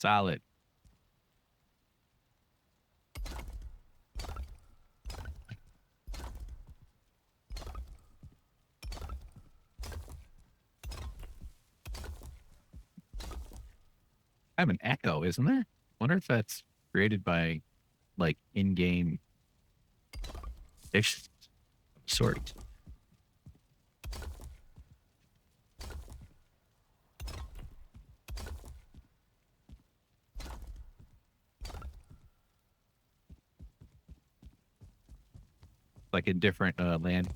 Solid. I have an echo, isn't there? Wonder if that's created by like in-game dish sort. Like in different land.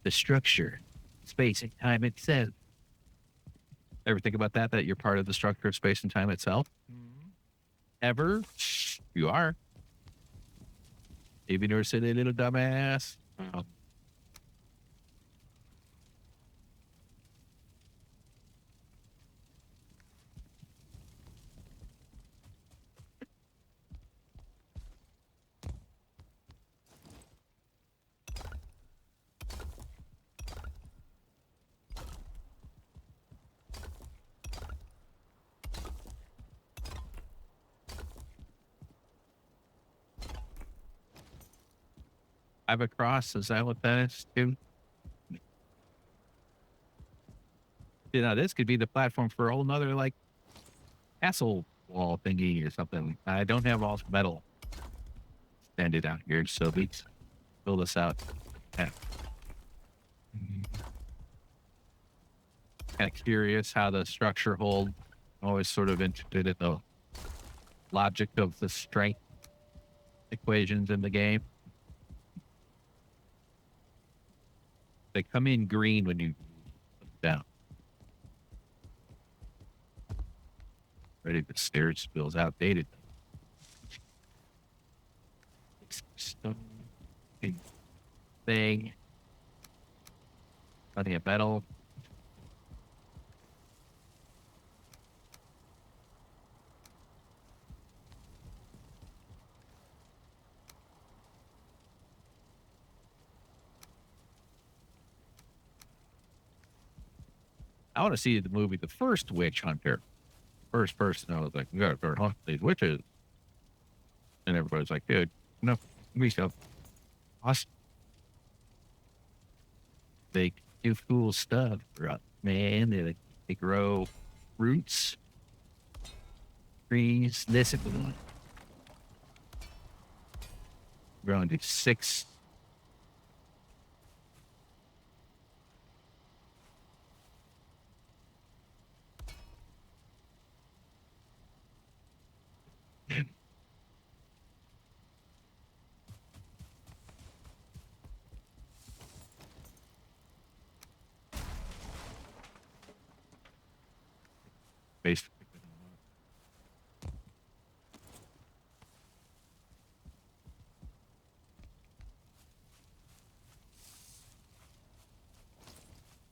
The structure, space and time itself. Ever think about that? That you're part of the structure of space and time itself? Ever? You are. Even you're a silly little dumbass. Oh. I have a cross. Is that what that is, too? You know, this could be the platform for a whole nother, like, castle wall thingy or something. I don't have all metal standing out here, so let's fill this out. Yeah. Kind of curious how the structure hold. Always sort of interested in the logic of the strength equations in the game. They come in green when you put them down. Ready, the stairs feels outdated. Stone thing. Plenty of metal. I want to see the movie The First Witch Hunter. First person, I was like, we gotta start hunting these witches. And everybody's like, dude, no, we so awesome. They do cool stuff, right? Man. They grow roots, trees. This is one. Growing to 6. Basically.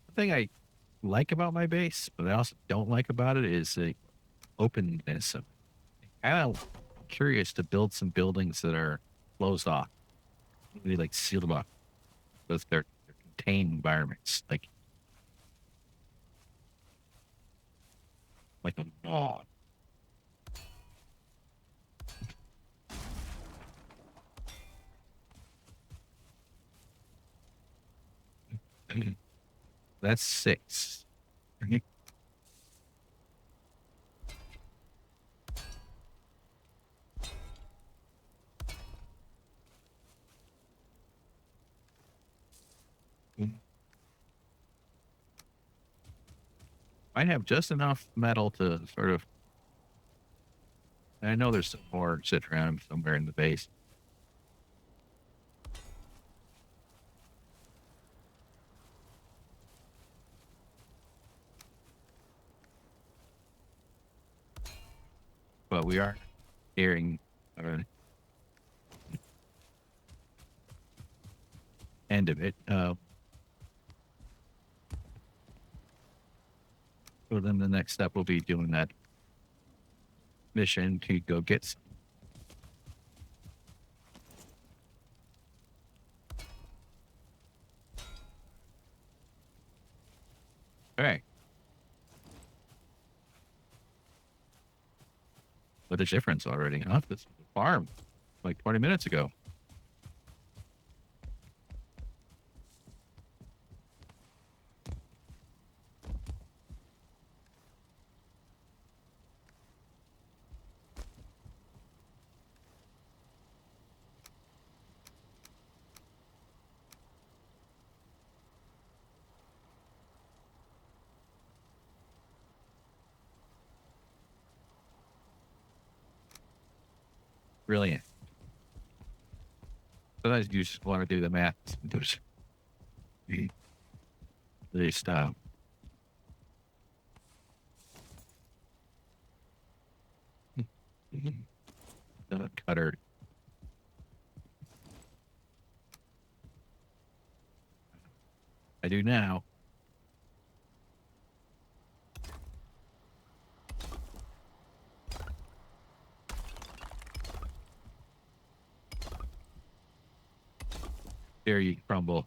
The thing I like about my base, but I also don't like about it is the openness of it. I'm curious to build some buildings that are closed off, really like sealed off, because they're contained environments, like a oh, that's 6. Might have just enough metal to sort of. I know there's some more sitting around somewhere in the base. But we are nearing end of it. So then the next step will be doing that mission to go get some. All right. But there's difference already, huh? This is a farm like 20 minutes ago. Brilliant. Sometimes you just want to do the math. Just stop. Cutter. I do now. There you crumble.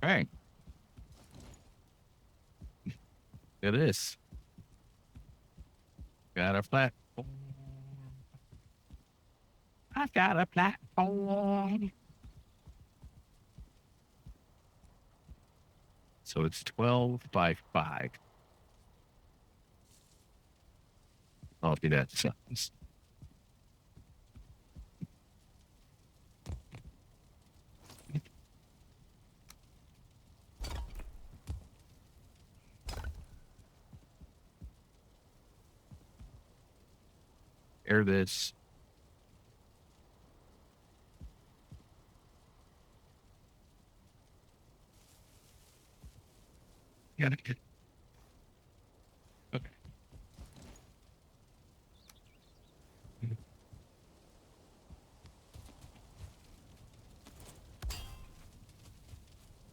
All right. It is. Got a platform. I've got a platform. So it's 12 by 5. I'll do that. Air this. Got it. Okay.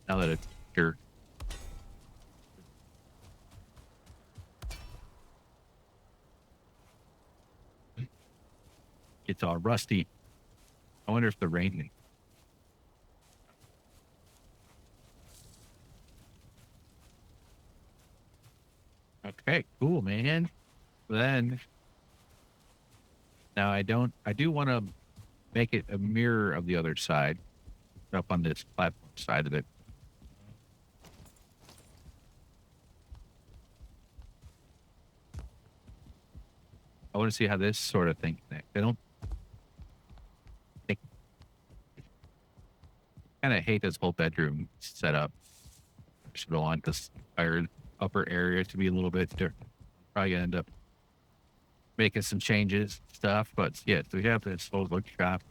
Now that it's here, it's all rusty. I wonder if the rain. Okay, cool, man. Then now I do want to make it a mirror of the other side up on this platform side of it. I want to see how this sort of thing connects. I don't think, kind of hate this whole bedroom setup. Should want this entire upper area to be a little bit different. Probably gonna end up making some changes, stuff, but yeah, so we have this whole bookshop.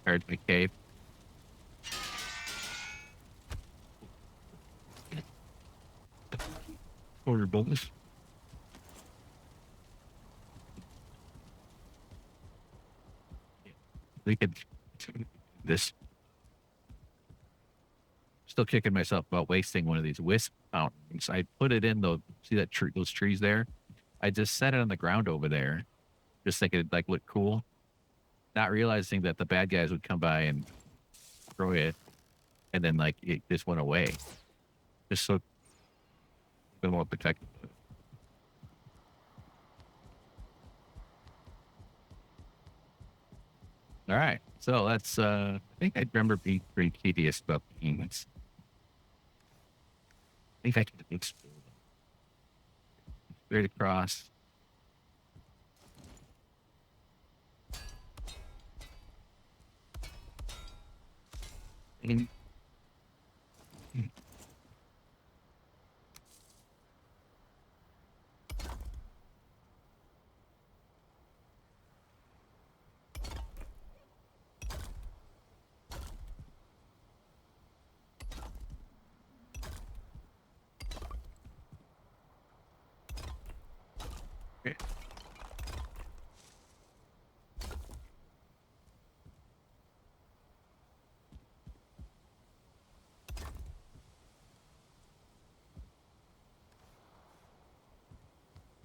There's my cave. Order bonus. We could this. Still kicking myself about wasting one of these wisp fountains. I put it in the see that tree, those trees there. I just set it on the ground over there, just thinking it like look cool, not realizing that the bad guys would come by and throw it, and then like it just went away. Just so a bit more protected. All right, so that's I think I remember being pretty tedious about games. I think I can explode them straight across. And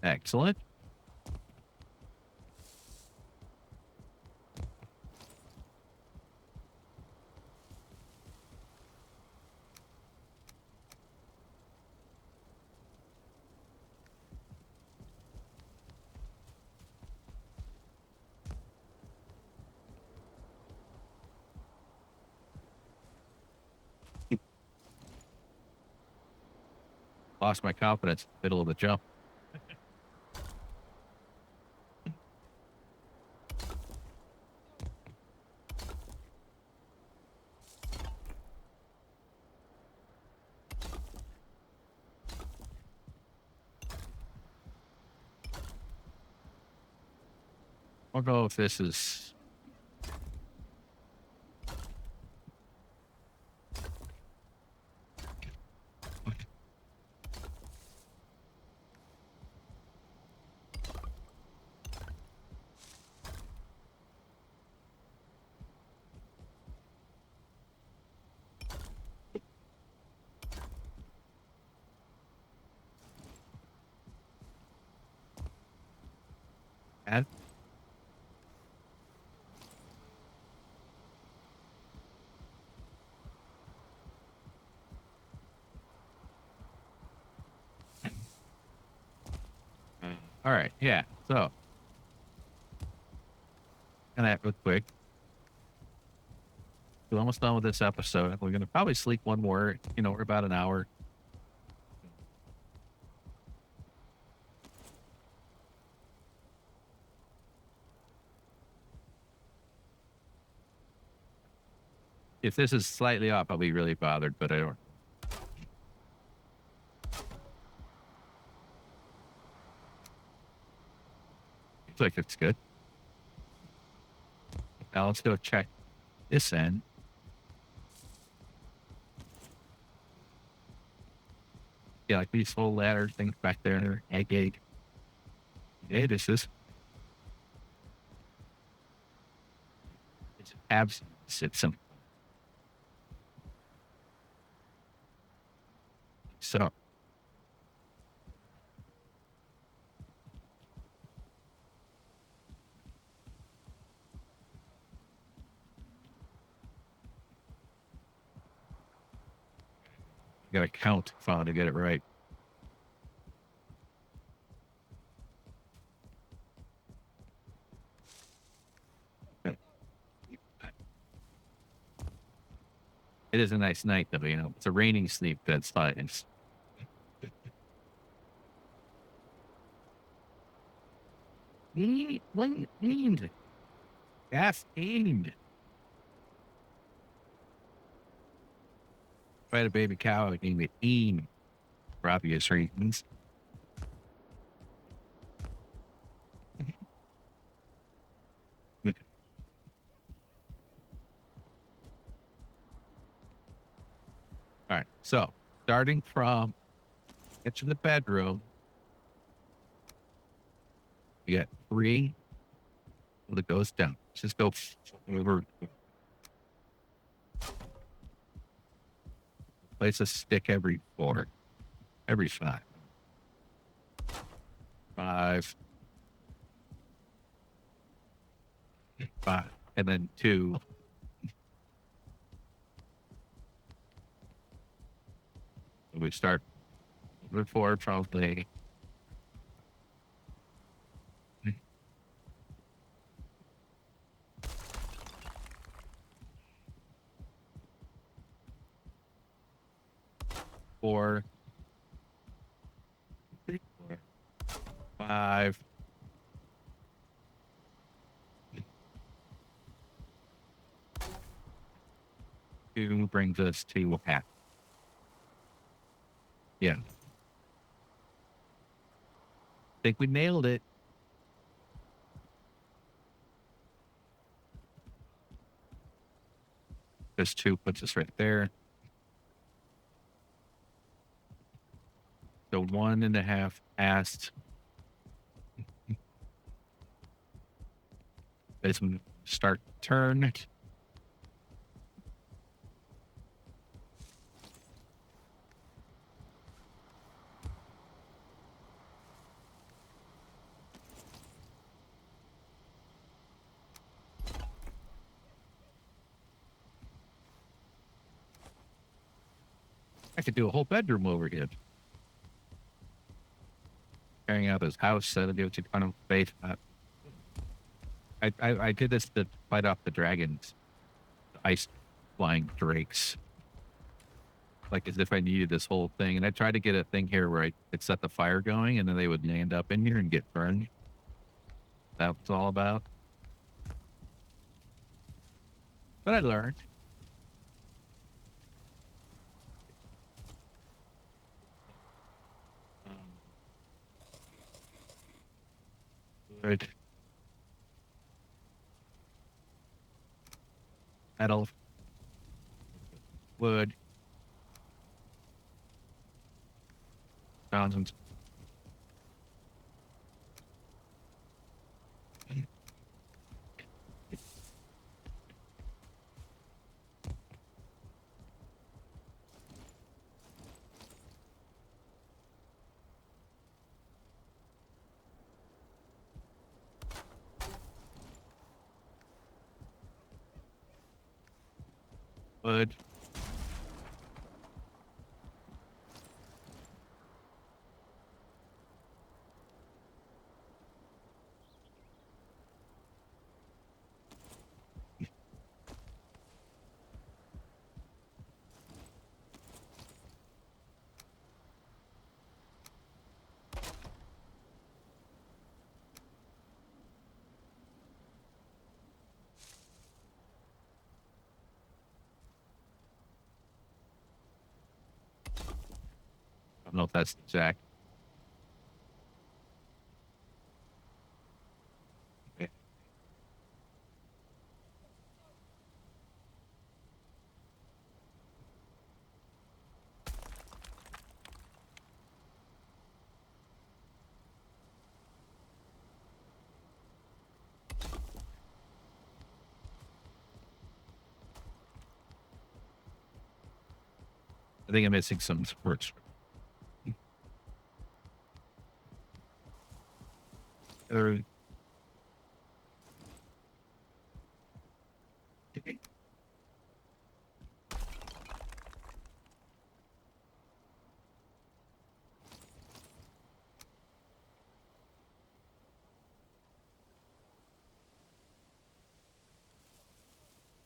excellent. lost my confidence in the middle of the jump. I don't know if this is... bad. All right, yeah. So, and that real quick. We're almost done with this episode. We're gonna probably sleep one more. You know, we're about an hour. If this is slightly off, I'll be really bothered, but I don't. Looks like it's good. Now let's go check this end. Yeah, like these whole ladder things back there. Egg. Yeah, this is. It's absent. It's some. So. You gotta count file to get it right. It is a nice night, though. You know, it's a raining sleep. That's fine. It's aimed. Yes, aimed. If I had a baby cow, I would name it Eam for obvious reasons. All right, so starting from get to the bedroom, you got 3 that goes down. Just go over. Place a stick every 4, every 5. 5, 5, and then 2. We start with 4 probably. Four, 5. Two brings us to half. Yeah. Think we nailed it. This 2 puts us right there. So 1.5 past. As we start turn. I could do a whole bedroom over here. Carrying out this house, so to give you kind of space. I did this to fight off the dragons, the ice flying drakes. like as if I needed this whole thing. And I tried to get a thing here where I could set the fire going, and then they would land up in here and get burned. That's all about. But I learned. Wood, metal, wood, fountains. Wood. I don't know if that's exact. Okay. 'I think I'm missing some words. Or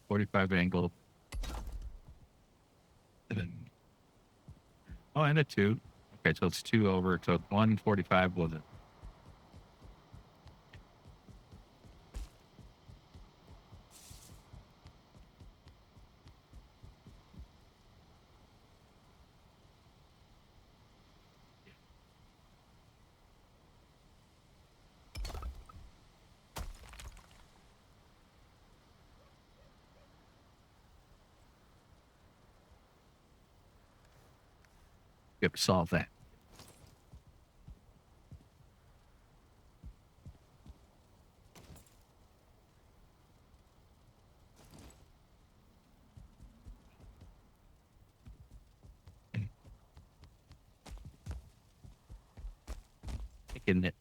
45 angle. Oh, and a 2. Okay, so it's 2 over. So 145 was it? We have to solve that. Taking it.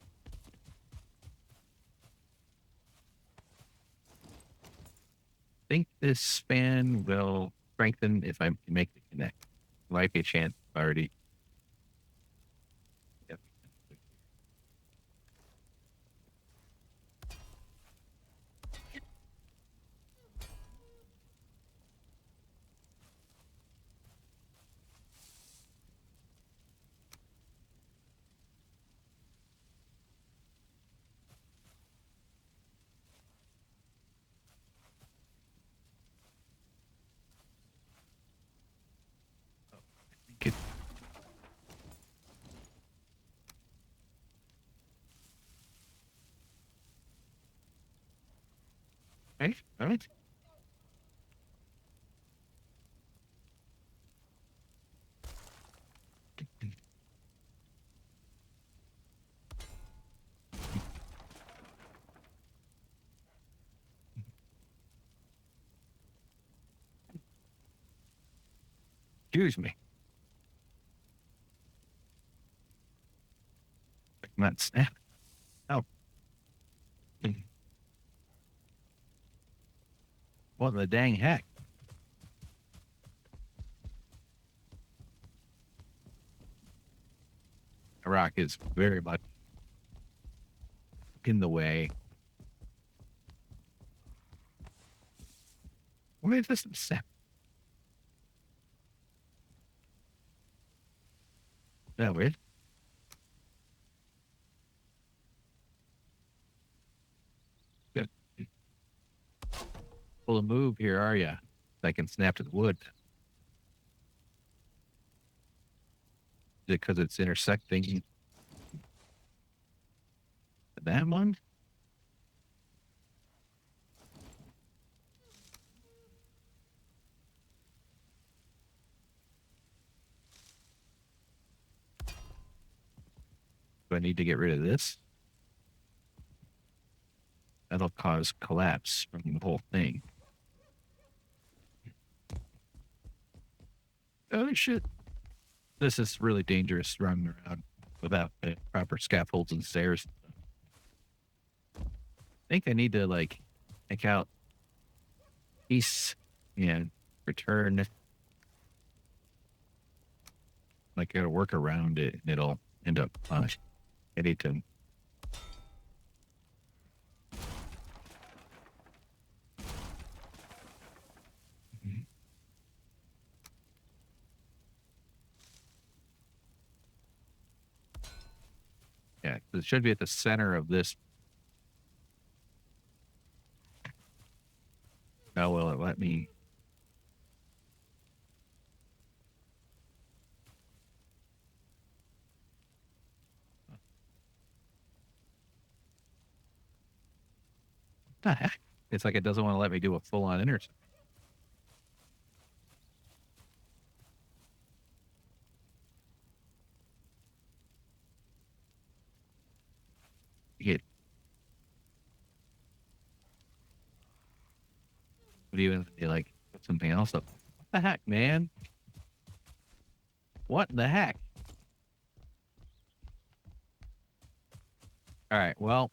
I think this span will strengthen if I make the connect. Might be a chance already. Yep. Good. Okay. All right. Excuse me. Not snap. Oh. What the dang heck? Iraq is very much in the way. What is this? That weird. Good. Full of move here, are ya? I can snap to the wood. Is it because it's intersecting that one? Do I need to get rid of this? That'll cause collapse from the whole thing. Oh shit. This is really dangerous running around without proper scaffolds and stairs. I think I need to like take out peace and return. Like I gotta work around it and it'll end up getting to. Yeah, it should be at the center of this. Oh, will it let me? What the heck? It's like it doesn't want to let me do a full-on intersection. What do you even like? Put something else up. What the heck, man? What the heck? All right, well,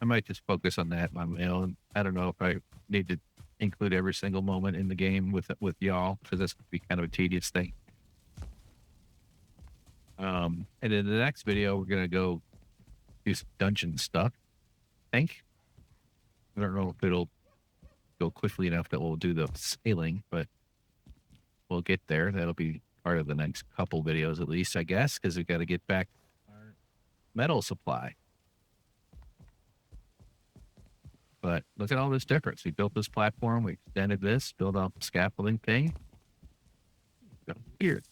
I might just focus on that on my own. I don't know if I need to include every single moment in the game with y'all because that's gonna be kind of a tedious thing. And in the next video, we're gonna go do some dungeon stuff. I think. I don't know if it'll go quickly enough that we'll do the sailing, but we'll get there. That'll be part of the next couple videos at least, I guess, because we've got to get back our metal supply. But look at all this difference. We built this platform, we extended this, built up a scaffolding thing. Weird.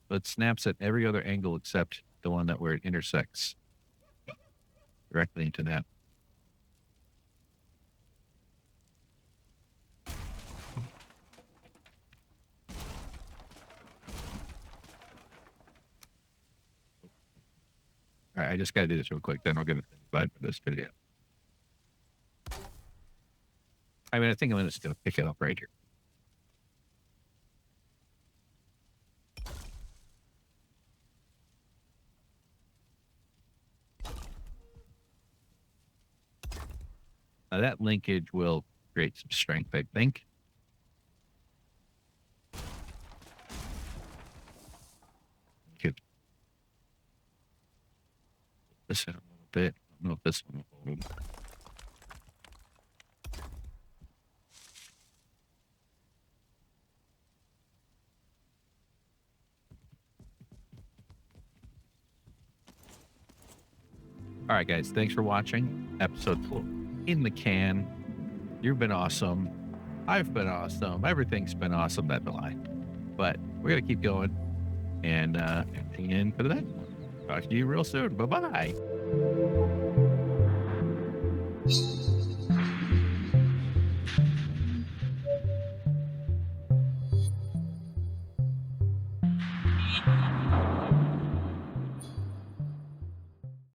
But it snaps at every other angle except the one that where it intersects directly into that. All right, I just got to do this real quick, then we're going to divide for this video. I mean, I think I'm just going to pick it up right here. Now that linkage will create some strength, I think. Could this in a little bit. I don't know if this one will hold. All right, guys. Thanks for watching episode 4 in the can. You've been awesome. I've been awesome. Everything's been awesome at the line. But we're going to keep going and tune in for the next one. Talk to you real soon. Bye-bye.